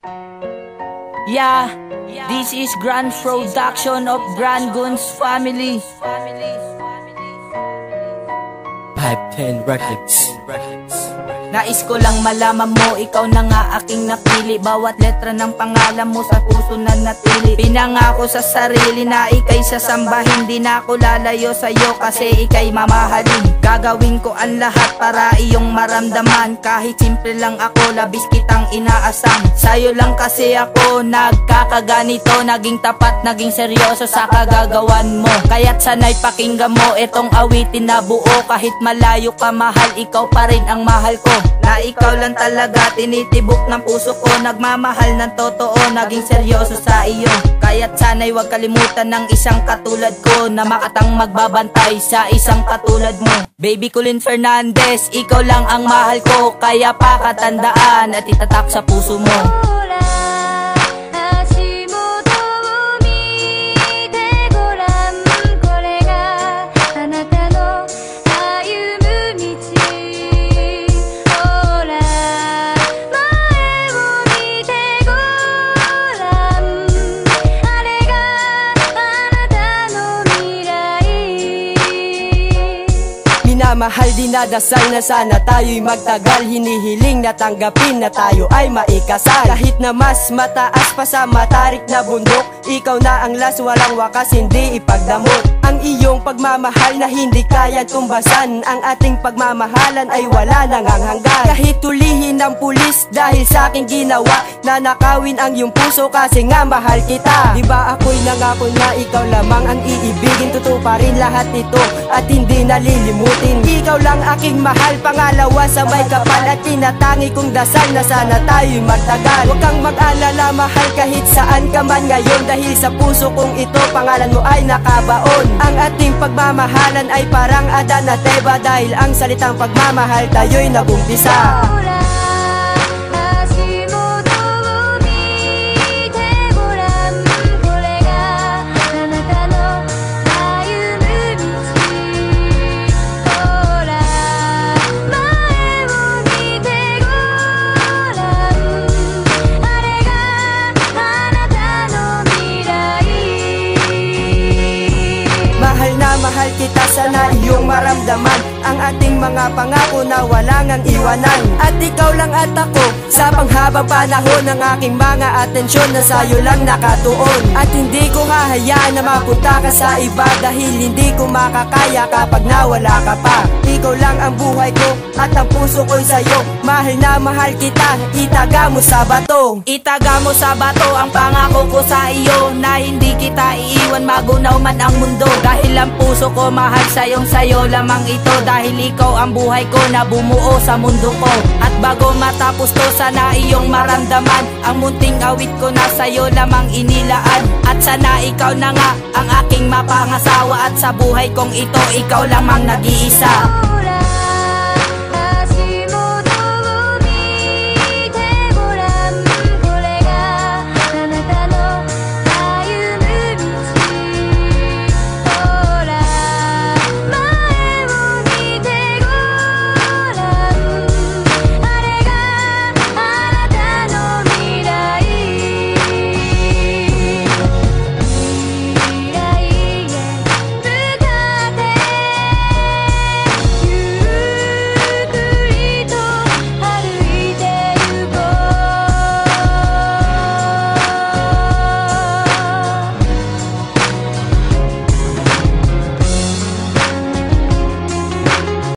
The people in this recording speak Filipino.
Yeah, this is Grand Production of Grand Guns Family. 510 Records. Nais ko lang malaman mo, ikaw na nga aking napili. Bawat letra ng pangalan mo sa puso na natili. Pinangako sa sarili na ika'y sasambahin. Di na ako lalayo sa'yo kasi ika'y mamahalin. Gagawin ko ang lahat para iyong maramdaman. Kahit simple lang ako, labis kitang inaasam. Sa'yo lang kasi ako nagkakaganito. Naging tapat, naging seryoso sa kagagawan mo. Kaya't sana'y pakinggan mo itong awitin na buo. Kahit malayo ka mahal, ikaw pa rin ang mahal ko. Na ikaw lang talaga tinitibok ng puso ko. Nagmamahal ng totoo, naging seryoso sa iyo. Kaya't sana'y huwag kalimutan ng isang katulad ko na makatang magbabantay sa isang katulad mo. Baby Colin Fernandez, ikaw lang ang mahal ko. Kaya pakatandaan at itatak sa puso mo. Mahal, dinadasal na sana tayo'y magtagal. Hinihiling na tanggapin na tayo ay maikasal. Kahit na mas mataas pa sa matarik na bundok, ikaw na ang last, walang wakas, hindi ipagdamot. Ang iyong pagmamahal na hindi kaya tumbasan. Ang ating pagmamahalan ay wala nang hanggan. Kahit tulihin ng pulis dahil sa aking ginawa, nanakawin ang iyong puso kasi nga mahal kita. Diba ako'y nangako na ikaw lamang ang iibigin. Totoo pa rin lahat ito at hindi nalilimutin. Ikaw lang aking mahal, pangalawa sa may kapal. At tinatangi kong dasal na sana tayo'y magtagal. Huwag kang mag-alala mahal kahit saan ka man ngayon. Dahil sa puso kong ito, pangalan mo ay nakabaon. Ang ating pagmamahalan ay parang Adan at Eva. Dahil ang salitang pagmamahal tayo'y nagumpisa. Mahal kita, sana iyong maramdaman ang ating mga pangako na wala ngang iwanan. At ikaw lang at ako sa panghabang panahon ng aking mga atensyon na sa'yo lang nakatuon. At hindi ko hahayaan na mapunta ka sa iba dahil hindi ko makakaya kapag nawala ka pa. Ikaw lang ang buhay ko at ang puso ko'y sa'yo. Mahal na mahal kita, itaga mo sa bato. Itaga mo sa bato ang pangako ko sa iyo na hindi kita iiwan magunaw man ang mundo. Dahil ang puso ko mahal sayo lamang ito. Dahil ikaw ang buhay ko na bumuo sa mundo ko. At bago matapos to, sana iyong maramdaman ang munting awit ko na sa'yo lamang inilaan. At sana ikaw na nga ang aking mapangasawa. At sa buhay kong ito, ikaw lamang nag-iisa.